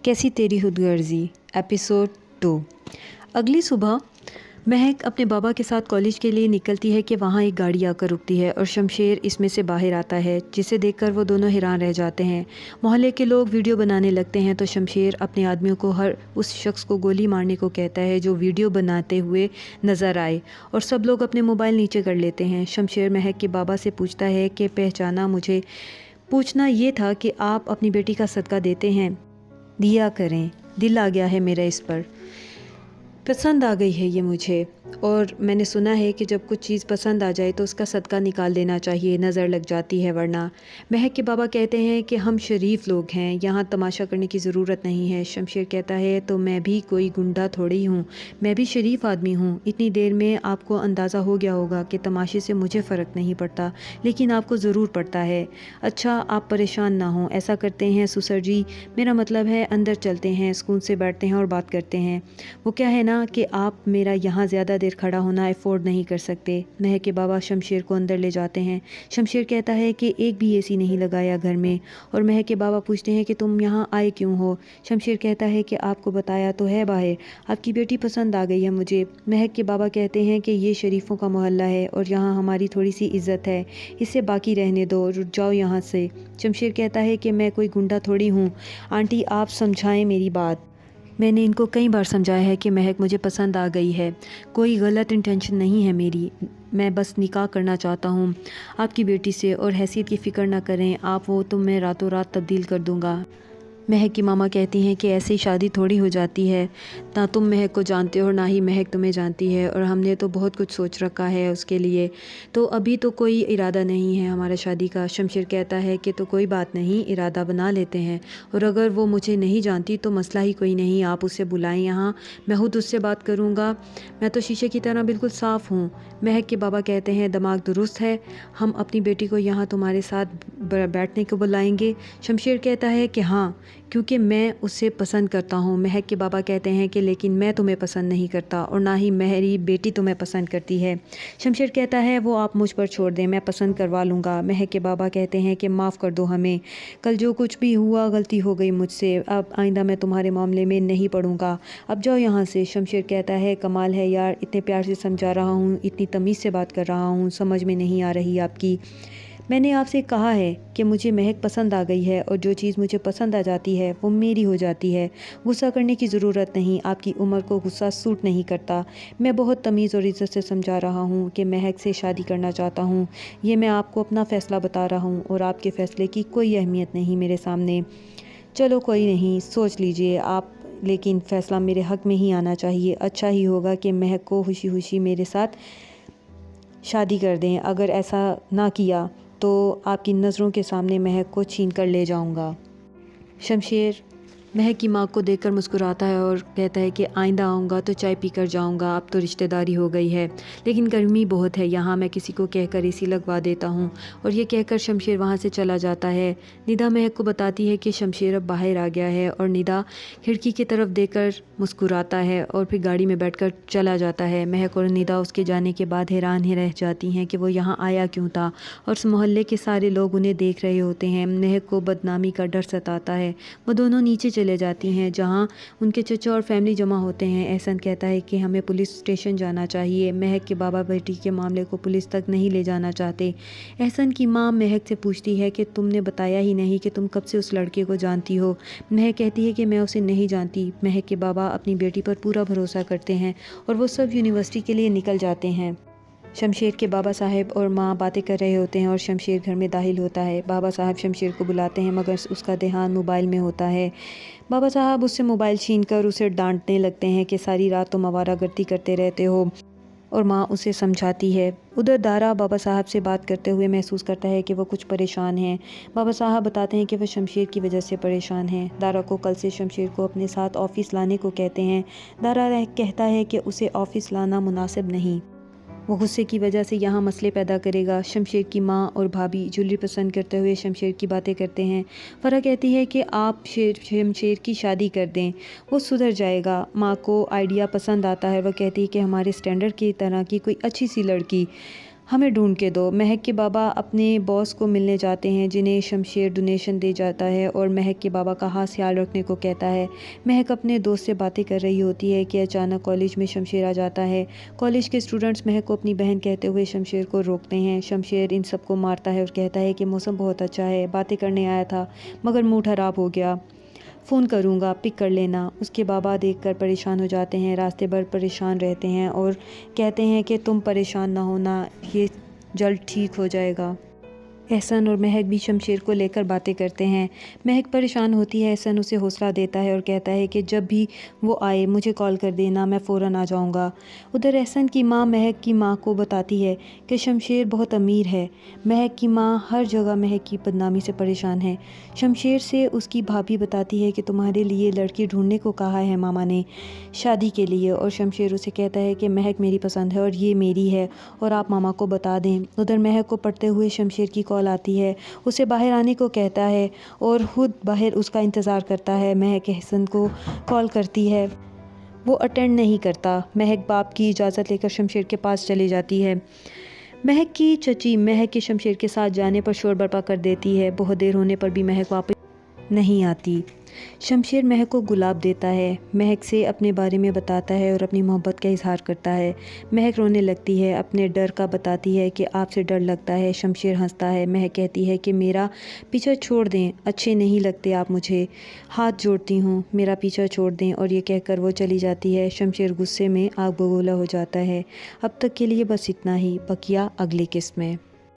कैसी तेरी खुद गर्जी एपिसोड 2। अगली सुबह महक अपने बाबा के साथ कॉलेज के लिए निकलती है कि वहाँ एक गाड़ी आकर रुकती है और शमशेर इसमें से बाहर आता है, जिसे देखकर वो दोनों हैरान रह जाते हैं। मोहल्ले के लोग वीडियो बनाने लगते हैं तो शमशेर अपने आदमियों को हर उस शख्स को गोली मारने को कहता है जो वीडियो बनाते हुए नज़र आए, और सब लोग अपने मोबाइल नीचे कर लेते हैं। शमशेर महक के बाबा से पूछता है कि पहचाना मुझे? पूछना ये था कि आप अपनी बेटी का सदका देते हैं? दिया करें, दिल आ गया है मेरा इस पर, पसंद आ गई है ये मुझे, और मैंने सुना है कि जब कुछ चीज़ पसंद आ जाए तो उसका सदका निकाल देना चाहिए, नज़र लग जाती है वरना। महक के बाबा कहते हैं कि हम शरीफ लोग हैं, यहाँ तमाशा करने की ज़रूरत नहीं है। शमशेर कहता है तो मैं भी कोई गुंडा थोड़ी हूँ, मैं भी शरीफ आदमी हूँ। इतनी देर में आपको अंदाज़ा हो गया होगा कि तमाशे से मुझे फ़र्क नहीं पड़ता, लेकिन आपको ज़रूर पड़ता है। अच्छा आप परेशान ना हों, ऐसा करते हैं सुसर जी, मेरा मतलब है अंदर चलते हैं, सुकून से बैठते हैं और बात करते हैं। वो क्या है ना कि आप मेरा यहाँ ज़्यादा देर खड़ा होना अफोर्ड नहीं कर सकते। महक के बाबा शमशेर को अंदर ले जाते हैं। शमशेर कहता है कि एक भी एसी नहीं लगाया घर में, और महक के बाबा पूछते हैं कि तुम यहाँ आए क्यों हो? शमशेर कहता है कि आपको बताया तो है बाहर, आपकी बेटी पसंद आ गई है मुझे। महक के बाबा कहते हैं कि ये शरीफों का मोहल्ला है और यहाँ हमारी थोड़ी सी इज्जत है, इससे बाकी रहने दो, रुक जाओ यहाँ से। शमशेर कहता है कि मैं कोई गुंडा थोड़ी हूँ, आंटी आप समझाएं मेरी बात। मैंने इनको कई बार समझाया है कि महक मुझे पसंद आ गई है, कोई गलत इंटेंशन नहीं है मेरी, मैं बस निकाह करना चाहता हूँ आपकी बेटी से, और हैसियत की फ़िक्र ना करें आप, वो तो मैं रातों रात तब्दील कर दूँगा। महक की मामा कहती हैं कि ऐसी शादी थोड़ी हो जाती है, ना तुम महक को जानते हो और ना ही महक तुम्हें जानती है, और हमने तो बहुत कुछ सोच रखा है उसके लिए, तो अभी तो कोई इरादा नहीं है हमारा शादी का। शमशेर कहता है कि तो कोई बात नहीं, इरादा बना लेते हैं, और अगर वो मुझे नहीं जानती तो मसला ही कोई नहीं, आप उसे बुलाएं यहाँ, मैं खुद उससे बात करूँगा, मैं तो शीशे की तरह बिल्कुल साफ़ हूँ। महक के बाबा कहते हैं दिमाग दुरुस्त है, हम अपनी बेटी को यहाँ तुम्हारे साथ बैठने को बुलाएंगे। शमशेर कहता है कि हाँ, क्योंकि मैं उसे पसंद करता हूँ। महक के बाबा कहते हैं कि लेकिन मैं तुम्हें पसंद नहीं करता, और ना ही मेरी बेटी तुम्हें पसंद करती है। शमशेर कहता है वो आप मुझ पर छोड़ दें, मैं पसंद करवा लूँगा। महक के बाबा कहते हैं कि माफ़ कर दो हमें, कल जो कुछ भी हुआ गलती हो गई मुझसे, अब आइंदा मैं तुम्हारे मामले में नहीं पड़ूंगा, अब जाओ यहाँ से। शमशेर कहता है कमाल है यार, इतने प्यार से समझा रहा हूँ, इतनी तमीज़ से बात कर रहा हूँ, समझ में नहीं आ रही आपकी। मैंने आपसे कहा है कि मुझे महक पसंद आ गई है, और जो चीज़ मुझे पसंद आ जाती है वो मेरी हो जाती है, गुस्सा करने की ज़रूरत नहीं, आपकी उम्र को गुस्सा सूट नहीं करता। मैं बहुत तमीज़ और इज़्ज़त से समझा रहा हूँ कि महक से शादी करना चाहता हूँ, ये मैं आपको अपना फ़ैसला बता रहा हूँ, और आपके फ़ैसले की कोई अहमियत नहीं मेरे सामने। चलो कोई नहीं, सोच लीजिए आप, लेकिन फ़ैसला मेरे हक़ में ही आना चाहिए। अच्छा ही होगा कि महक को खुशी खुशी मेरे साथ शादी कर दें, अगर ऐसा ना किया तो आपकी नज़रों के सामने महक को छीन कर ले जाऊंगा। शमशेर महक की माँ को देखकर मुस्कुराता है और कहता है कि आइंदा आऊँगा तो चाय पीकर जाऊँगा, अब तो रिश्तेदारी हो गई है, लेकिन गर्मी बहुत है यहाँ, मैं किसी को कहकर एसी लगवा देता हूँ। और ये कहकर शमशेर वहाँ से चला जाता है। निदा महक को बताती है कि शमशेर अब बाहर आ गया है, और निदा खिड़की की तरफ देखकर मुस्कुराता है और फिर गाड़ी में बैठकर चला जाता है। महक और निदा उसके जाने के बाद हैरान ही रह जाती हैं कि वो यहाँ आया क्यों था, और उस मोहल्ले के सारे लोग उन्हें देख रहे होते हैं। महक को बदनामी का डर सताता है। वो दोनों नीचे चले जाती हैं जहाँ उनके चचा और फैमिली जमा होते हैं। एहसन कहता है कि हमें पुलिस स्टेशन जाना चाहिए, महक के बाबा बेटी के मामले को पुलिस तक नहीं ले जाना चाहते। एहसन की माँ महक से पूछती है कि तुमने बताया ही नहीं कि तुम कब से उस लड़के को जानती हो। महक कहती है कि मैं उसे नहीं जानती। महक के बाबा अपनी बेटी पर पूरा भरोसा करते हैं और वो सब यूनिवर्सिटी के लिए निकल जाते हैं। शमशेर के बाबा साहब और माँ बातें कर रहे होते हैं और शमशेर घर में दाखिल होता है। बाबा साहब शमशेर को बुलाते हैं, मगर उसका ध्यान मोबाइल में होता है। बाबा साहब उससे मोबाइल छीनकर उसे डांटने लगते हैं कि सारी रात तुम आवारागर्दी करते रहते हो, और माँ उसे समझाती है। उधर दारा बाबा साहब से बात करते हुए महसूस करता है कि वो कुछ परेशान हैं। बाबा साहब बताते हैं कि वह शमशेर की वजह से परेशान हैं। दारा को कल से शमशेर को अपने साथ ऑफ़िस लाने को कहते हैं। दारा कहता है कि उसे ऑफ़िस लाना मुनासिब नहीं, वो गुस्से की वजह से यहाँ मसले पैदा करेगा। शमशेर की माँ और भाभी ज्वेलरी पसंद करते हुए शमशेर की बातें करते हैं। फ़रा कहती है कि आप शमशेर की शादी कर दें, वो सुधर जाएगा। माँ को आइडिया पसंद आता है, वह कहती है कि हमारे स्टैंडर्ड की तरह की कोई अच्छी सी लड़की ہمیں ڈھونڈ کے دو۔ مہک کے بابا اپنے باس کو ملنے جاتے ہیں جنہیں شمشیر ڈونیشن دے جاتا ہے اور مہک کے بابا کا خاص خیال رکھنے کو کہتا ہے۔ مہک اپنے دوست سے باتیں کر رہی ہوتی ہے کہ اچانک کالج میں شمشیر آ جاتا ہے۔ کالج کے اسٹوڈنٹس مہک کو اپنی بہن کہتے ہوئے شمشیر کو روکتے ہیں۔ شمشیر ان سب کو مارتا ہے اور کہتا ہے کہ موسم بہت اچھا ہے، باتیں کرنے آیا تھا مگر موڈ خراب ہو گیا، فون کروں گا، پک کر لینا۔ اس کے بابا دیکھ کر پریشان ہو جاتے ہیں، راستے بھر پریشان رہتے ہیں اور کہتے ہیں کہ تم پریشان نہ ہونا، یہ جلد ٹھیک ہو جائے گا۔ احسن اور مہک بھی شمشیر کو لے کر باتیں کرتے ہیں۔ مہک پریشان ہوتی ہے، احسن اسے حوصلہ دیتا ہے اور کہتا ہے کہ جب بھی وہ آئے مجھے کال کر دینا، میں فوراً آ جاؤں گا۔ ادھر احسن کی ماں مہک کی ماں کو بتاتی ہے کہ شمشیر بہت امیر ہے۔ مہک کی ماں ہر جگہ مہک کی بدنامی سے پریشان ہے۔ شمشیر سے اس کی بھابھی بتاتی ہے کہ تمہارے لیے لڑکی ڈھونڈنے کو کہا ہے ماما نے شادی کے لیے، اور شمشیر اسے کہتا ہے کہ مہک میری پسند ہے اور یہ میری ہے اور آپ ماما کو بتا دیں۔ ادھر مہک کو پڑھتے ہوئے شمشیر کی کال آتی ہے، اسے باہر آنے کو کہتا ہے اور خود باہر اس کا انتظار کرتا ہے۔ مہک احسن کو کال کرتی ہے، وہ اٹینڈ نہیں کرتا۔ مہک باپ کی اجازت لے کر شمشیر کے پاس چلی جاتی ہے۔ مہک کی چچی مہک کے شمشیر کے ساتھ جانے پر شور برپا کر دیتی ہے۔ بہت دیر ہونے پر بھی مہک واپس نہیں آتی۔ شمشیر مہک کو گلاب دیتا ہے، مہک سے اپنے بارے میں بتاتا ہے اور اپنی محبت کا اظہار کرتا ہے۔ مہک رونے لگتی ہے، اپنے ڈر کا بتاتی ہے کہ آپ سے ڈر لگتا ہے۔ شمشیر ہنستا ہے۔ مہک کہتی ہے کہ میرا پیچھا چھوڑ دیں، اچھے نہیں لگتے آپ مجھے، ہاتھ جوڑتی ہوں، میرا پیچھا چھوڑ دیں، اور یہ کہہ کر وہ چلی جاتی ہے۔ شمشیر غصے میں آگ بگولا ہو جاتا ہے۔ اب تک کے لیے بس اتنا ہی، بقیہ اگلی قسط میں۔